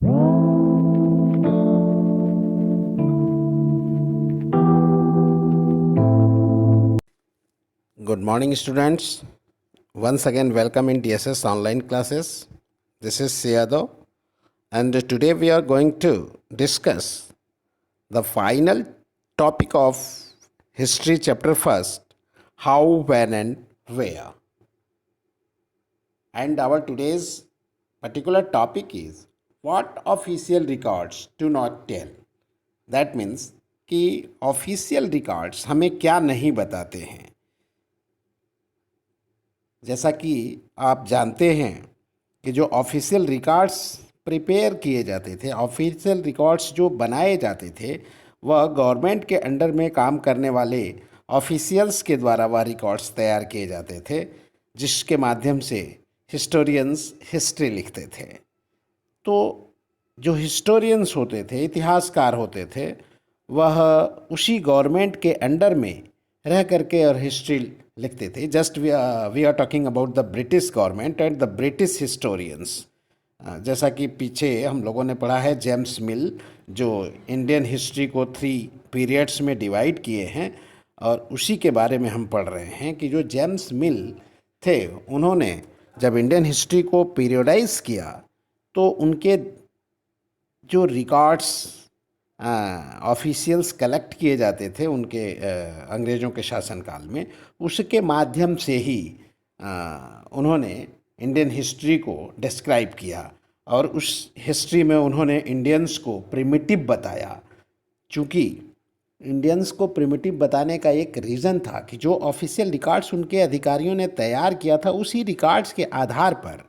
Good morning, students. Once again, welcome in DSS online classes. This is Siyado, and today we are going to discuss the final topic of history chapter first: how, when, and where. And our today's particular topic is what official records do not tell. That means कि official records हमें क्या नहीं बताते हैं। जैसा कि आप जानते हैं कि जो ऑफिशियल रिकॉर्ड्स प्रिपेयर किए जाते थे, ऑफिशियल रिकॉर्ड्स जो बनाए जाते थे, वह गवर्नमेंट के अंडर में काम करने वाले ऑफिशियल्स के द्वारा वह रिकॉर्ड्स तैयार किए जाते थे, जिसके माध्यम से हिस्टोरियंस हिस्ट्री लिखते थे। तो जो हिस्टोरियंस होते थे, इतिहासकार होते थे, वह उसी गवर्नमेंट के अंडर में रह करके और हिस्ट्री लिखते थे। Just we are talking about the British government and the British historians. जैसा कि पीछे हम लोगों ने पढ़ा है, जेम्स मिल जो इंडियन हिस्ट्री को 3 पीरियड्स में डिवाइड किए हैं, और उसी के बारे में हम पढ़ रहे हैं कि जो जेम्स मिल थे, उन्होंने जब इंडियन हिस्ट्री को पीरियडाइज किया तो उनके जो रिकॉर्ड्स ऑफिशियल्स कलेक्ट किए जाते थे उनके अंग्रेज़ों के शासनकाल में, उसके माध्यम से ही उन्होंने इंडियन हिस्ट्री को डिस्क्राइब किया, और उस हिस्ट्री में उन्होंने इंडियंस को प्रिमिटिव बताया। चूँकि इंडियंस को प्रिमिटिव बताने का एक रीज़न था कि जो ऑफिशियल रिकॉर्ड्स उनके अधिकारियों ने तैयार किया था, उसी रिकॉर्ड्स के आधार पर,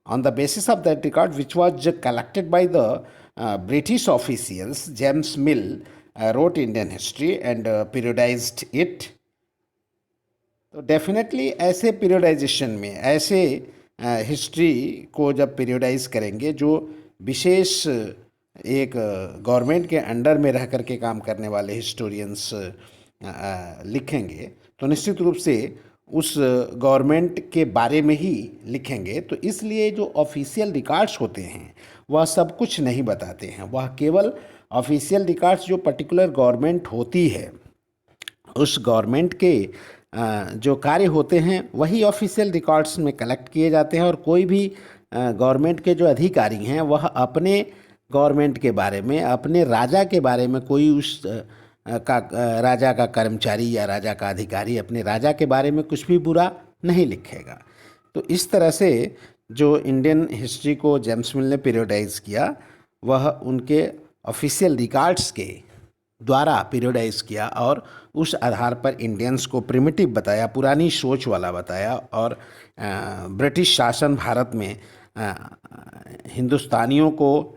on the basis of that record which was collected by the British officials, James Mill wrote Indian history and periodized it. तो डेफिनेटली ऐसे पीरियडाइजेशन में, ऐसे हिस्ट्री को जब पीरियडाइज करेंगे, जो विशेष एक गवर्नमेंट के अंडर में रह कर के काम करने वाले हिस्टोरियंस लिखेंगे, तो निश्चित रूप से उस गवर्नमेंट के बारे में ही लिखेंगे। तो इसलिए जो ऑफिशियल रिकॉर्ड्स होते हैं वह सब कुछ नहीं बताते हैं। वह केवल ऑफिशियल रिकॉर्ड्स जो पर्टिकुलर गवर्नमेंट होती है, उस गवर्नमेंट के जो कार्य होते हैं वही ऑफिशियल रिकॉर्ड्स में कलेक्ट किए जाते हैं, और कोई भी गवर्नमेंट के जो अधिकारी हैं वह अपने गवर्नमेंट के बारे में, अपने राजा के बारे में, कोई उस राजा का कर्मचारी या राजा का अधिकारी अपने राजा के बारे में कुछ भी बुरा नहीं लिखेगा। तो इस तरह से जो इंडियन हिस्ट्री को जेम्स मिल ने पीरियडाइज किया, वह उनके ऑफिशियल रिकॉर्ड्स के द्वारा पीरियडाइज किया, और उस आधार पर इंडियंस को प्रिमिटिव बताया, पुरानी सोच वाला बताया, और ब्रिटिश शासन भारत में हिंदुस्तानियों को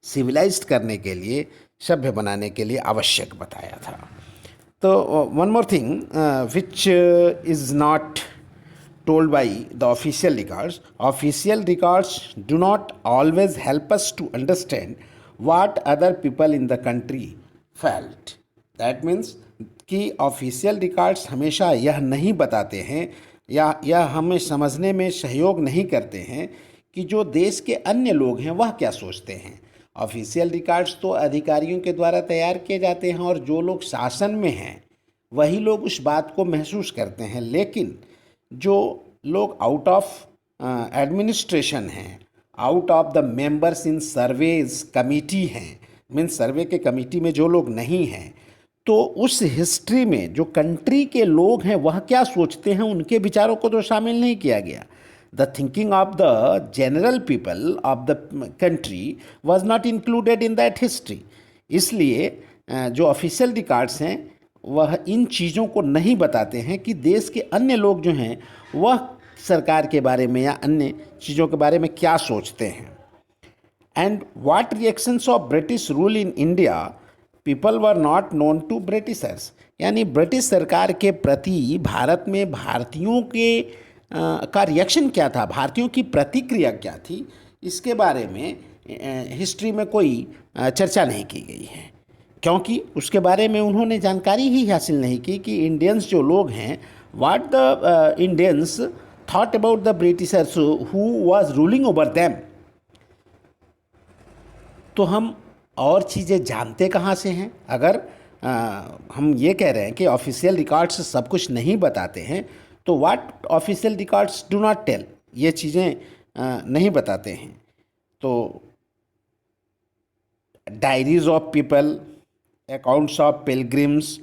सिविलाइज्ड करने के लिए, सभ्य बनाने के लिए आवश्यक बताया था। तो one more thing which is not told by the official records. Official records do not always help us to understand what other people in the country felt. That means कि ऑफिशियल रिकॉर्ड्स हमेशा यह नहीं बताते हैं या यह हमें समझने में सहयोग नहीं करते हैं कि जो देश के अन्य लोग हैं वह क्या सोचते हैं। ऑफिशियल रिकॉर्ड्स तो अधिकारियों के द्वारा तैयार किए जाते हैं, और जो लोग शासन में हैं वही लोग उस बात को महसूस करते हैं, लेकिन जो लोग आउट ऑफ एडमिनिस्ट्रेशन हैं, out of the members in surveys committee हैं, मीन्स सर्वे के कमिटी में जो लोग नहीं हैं, तो उस हिस्ट्री में जो कंट्री के लोग हैं वह क्या सोचते हैं, उनके विचारों को तो शामिल नहीं किया गया। The thinking of the general people of the country was not included in that history. इसलिए जो ऑफिशियल रिकॉर्ड्स हैं वह इन चीज़ों को नहीं बताते हैं कि देश के अन्य लोग जो हैं वह सरकार के बारे में या अन्य चीज़ों के बारे में क्या सोचते हैं। And what reactions of British rule in India people were not known to Britishers, यानी ब्रिटिश सरकार के प्रति भारत में भारतीयों के का रिएक्शन क्या था, भारतीयों की प्रतिक्रिया क्या थी, इसके बारे में हिस्ट्री में कोई चर्चा नहीं की गई है, क्योंकि उसके बारे में उन्होंने जानकारी ही हासिल नहीं की कि इंडियंस जो लोग हैं, what the Indians thought about the Britishers who was ruling over them. तो हम और चीज़ें जानते कहाँ से हैं? अगर हम ये कह रहे हैं कि ऑफिशियल रिकॉर्ड्स सब कुछ नहीं बताते हैं, तो what official records do not tell, ये चीज़ें नहीं बताते हैं। तो diaries of people, accounts of pilgrims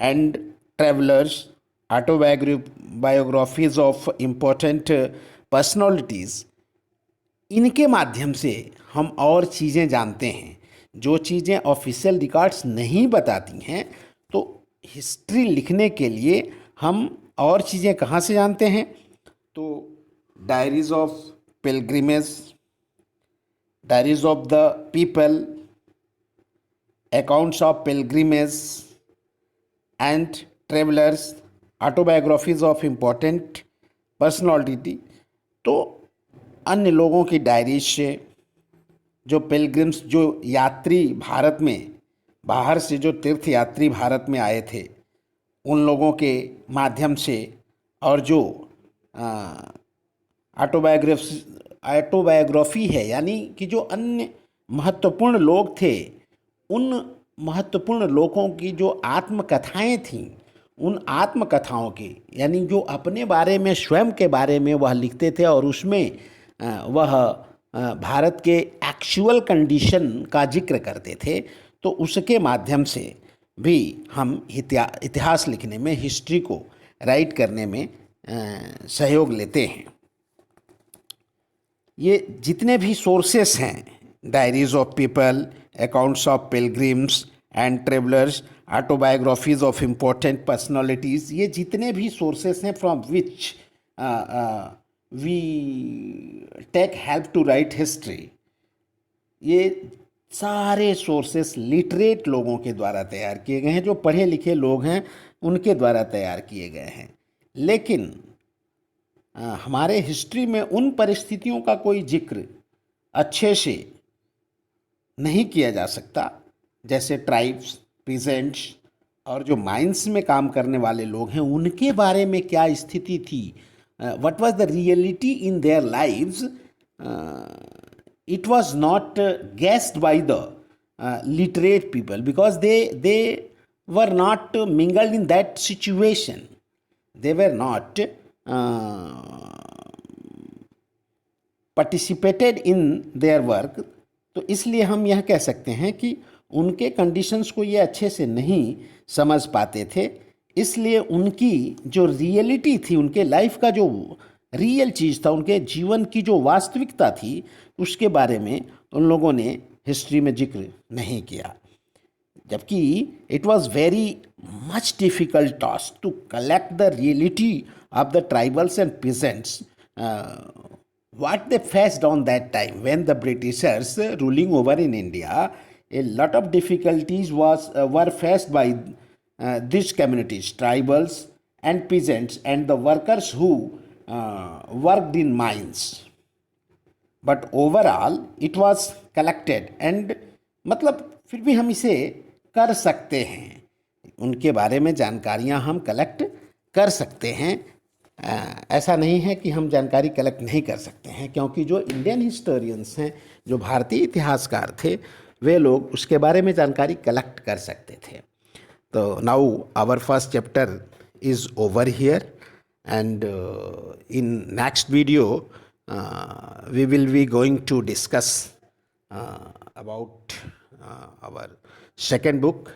and travellers, autobiographies of important personalities, इनके माध्यम से हम और चीज़ें जानते हैं जो चीज़ें ऑफिशियल रिकॉर्ड्स नहीं बताती हैं। तो हिस्ट्री लिखने के लिए हम और चीज़ें कहाँ से जानते हैं? तो diaries of pilgrimage, diaries of the people, accounts of pilgrimage and travellers, autobiographies of important personality. तो अन्य लोगों की डायरीज से, जो पिलग्रिम्स, जो यात्री भारत में, बाहर से जो तीर्थ यात्री भारत में आए थे, उन लोगों के माध्यम से, और जो ऑटोबायोग्राफी है, यानी कि जो अन्य महत्वपूर्ण लोग थे, उन महत्वपूर्ण लोगों की जो आत्मकथाएं थीं, उन आत्मकथाओं की, यानी जो अपने बारे में, स्वयं के बारे में वह लिखते थे, और उसमें वह भारत के एक्चुअल कंडीशन का जिक्र करते थे, तो उसके माध्यम से भी हम इतिहास लिखने में, हिस्ट्री को राइट करने में सहयोग लेते हैं। ये जितने भी सोर्सेस हैं, diaries of people, accounts of pilgrims and travellers, autobiographies of important personalities, ये जितने भी सोर्सेस हैं from which we take help to write history, ये सारे सोर्सेस लिटरेट लोगों के द्वारा तैयार किए गए हैं, जो पढ़े लिखे लोग हैं उनके द्वारा तैयार किए गए हैं। लेकिन हमारे हिस्ट्री में उन परिस्थितियों का कोई जिक्र अच्छे से नहीं किया जा सकता, जैसे ट्राइब्स, पीजेंट्स और जो माइंस में काम करने वाले लोग हैं, उनके बारे में क्या स्थिति थी, what was the reality in their lives, it was not guessed by the literate people, because they were not mingled in that situation, they were not participated in their work। तो इसलिए हम यह कह सकते हैं कि उनके कंडीशंस को ये अच्छे से नहीं समझ पाते थे, इसलिए उनकी जो रियलिटी थी, उनके लाइफ का जो रियल चीज़ था, उनके जीवन की जो वास्तविकता थी, उसके बारे में उन लोगों ने हिस्ट्री में जिक्र नहीं किया। जबकि it was very much difficult task to collect the reality of the tribals and peasants, what they faced on that time when the Britishers ruling over in India. A lot of difficulties were faced by these communities, tribals and peasants and the workers who worked in mines. But overall it was collected and मतलब फिर भी हम इसे कर सकते हैं, उनके बारे में जानकारियाँ हम कलेक्ट कर सकते हैं। ऐसा नहीं है कि हम जानकारी कलेक्ट नहीं कर सकते हैं, क्योंकि जो इंडियन हिस्टोरियंस हैं, जो भारतीय इतिहासकार थे, वे लोग उसके बारे में जानकारी कलेक्ट कर सकते थे। तो now our first chapter is over here, and in next video we will be going to discuss about our second book,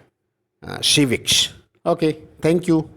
civics. Okay, thank you.